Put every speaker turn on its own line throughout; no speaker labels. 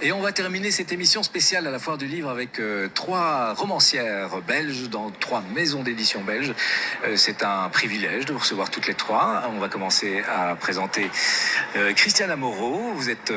Et on va terminer cette émission spéciale à la Foire du Livre avec trois romancières belges dans trois maisons d'édition belges. C'est un privilège de vous recevoir toutes les trois. On va commencer à présenter Christiane Moreau. Vous êtes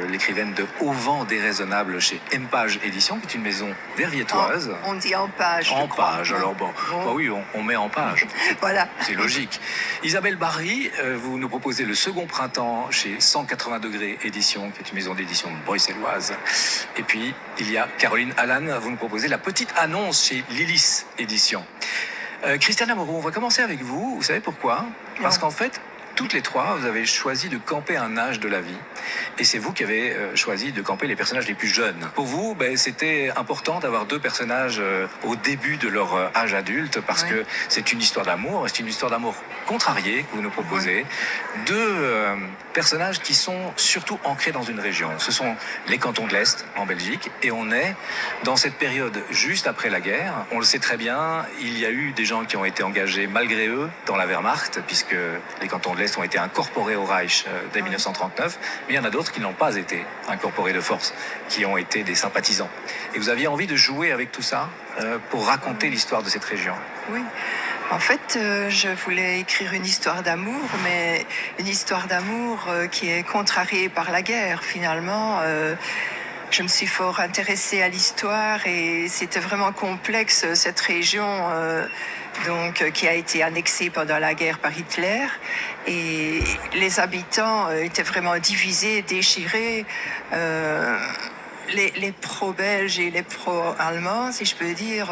l'écrivaine de Au vent déraisonnable chez Empage Édition, qui est une maison verviétoise.
On dit en page.
En page, alors bon. Bah oui, on met en page.
Voilà.
C'est logique. Isabelle Barry, vous nous proposez Le Second Printemps chez 180 degrés Édition, qui est une maison d'édition bruxelloise. Et puis, il y a Caroline Allan, vous nous proposez La Petite Annonce chez Lilis Édition. Christiane Moreau, on va commencer avec vous. Vous savez pourquoi ? Parce qu'en fait, toutes les trois, vous avez choisi de camper un âge de la vie. Et c'est vous qui avez choisi de camper les personnages les plus jeunes. Pour vous, c'était important d'avoir deux personnages au début de leur âge adulte, parce que c'est une histoire d'amour, c'est une histoire d'amour contrariée que vous nous proposez. Deux personnages qui sont surtout ancrés dans une région. Ce sont les cantons de l'Est, en Belgique, et on est dans cette période juste après la guerre. On le sait très bien, il y a eu des gens qui ont été engagés malgré eux dans la Wehrmacht, puisque les cantons de l'Est ont été incorporés au Reich dès 1939, mais il y en a d'autres qui n'ont pas été incorporés de force, qui ont été des sympathisants. Et vous aviez envie de jouer avec tout ça pour raconter l'histoire de cette région.
Oui. En fait, je voulais écrire une histoire d'amour, mais une histoire d'amour qui est contrariée par la guerre. Finalement, je me suis fort intéressée à l'histoire et c'était vraiment complexe, cette région qui a été annexée pendant la guerre par Hitler. Et les habitants étaient vraiment divisés, déchirés. Les pro-belges et les pro-allemands, si je peux dire.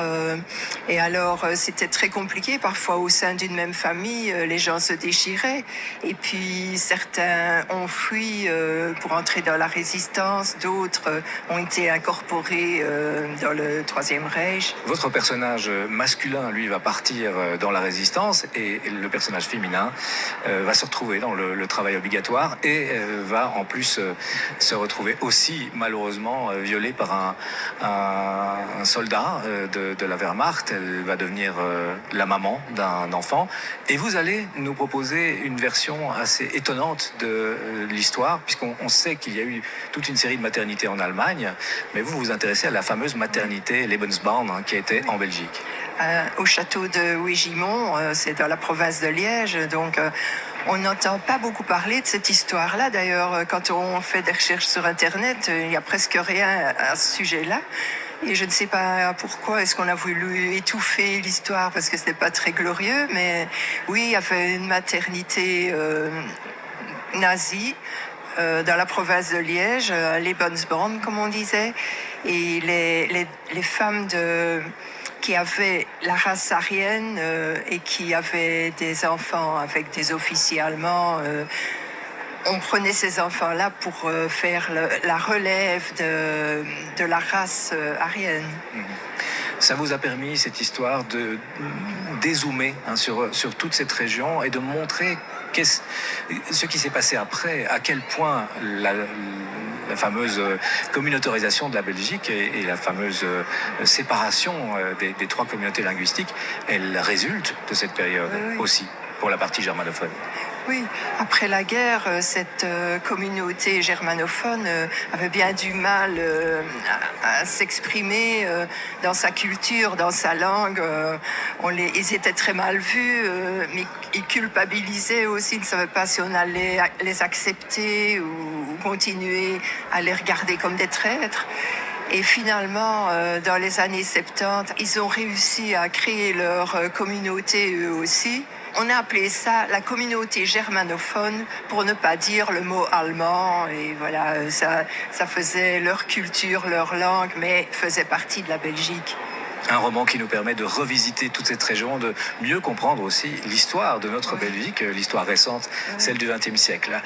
Et alors, c'était très compliqué. Parfois, au sein d'une même famille, les gens se déchiraient. Et puis, certains ont fui pour entrer dans la résistance. D'autres ont été incorporés dans le Troisième Reich.
Votre personnage masculin, lui, va partir dans la résistance. Et le personnage féminin va se retrouver dans le travail obligatoire. Et va, en plus, se retrouver aussi, malheureusement, violée par un soldat de la Wehrmacht. Elle va devenir la maman d'un enfant. Et vous allez nous proposer une version assez étonnante de l'histoire, puisqu'on sait qu'il y a eu toute une série de maternités en Allemagne, mais vous vous intéressez à la fameuse maternité Lebensborn qui était en Belgique.
Au château de Wégimont, c'est dans la province de Liège, donc on n'entend pas beaucoup parler de cette histoire-là. D'ailleurs, quand on fait des recherches sur Internet, il n'y a presque rien à ce sujet-là. Et je ne sais pas pourquoi, est-ce qu'on a voulu étouffer l'histoire parce que ce n'est pas très glorieux, mais oui, il y avait une maternité nazie dans la province de Liège, Lebensborn, comme on disait, et les femmes qui avaient la race aryenne et qui avaient des enfants avec des officiers allemands. On prenait ces enfants-là pour faire la relève de la race aryenne.
Ça vous a permis, cette histoire, de dézoomer sur toute cette région et de montrer ce qui s'est passé après, à quel point la fameuse communautarisation de la Belgique et la fameuse séparation des trois communautés linguistiques, elle résulte de cette période aussi, pour la partie germanophone.
Oui, après la guerre, cette communauté germanophone avait bien du mal à s'exprimer dans sa culture, dans sa langue. Ils étaient très mal vus, mais ils culpabilisaient aussi, ils ne savaient pas si on allait les accepter ou continuer à les regarder comme des traîtres. Et finalement, dans les années 70, ils ont réussi à créer leur communauté eux aussi. On a appelé ça la communauté germanophone pour ne pas dire le mot allemand. Et voilà, ça faisait leur culture, leur langue, mais faisait partie de la Belgique.
Un roman qui nous permet de revisiter toute cette région, de mieux comprendre aussi l'histoire de notre Belgique, l'histoire récente, celle du XXe siècle.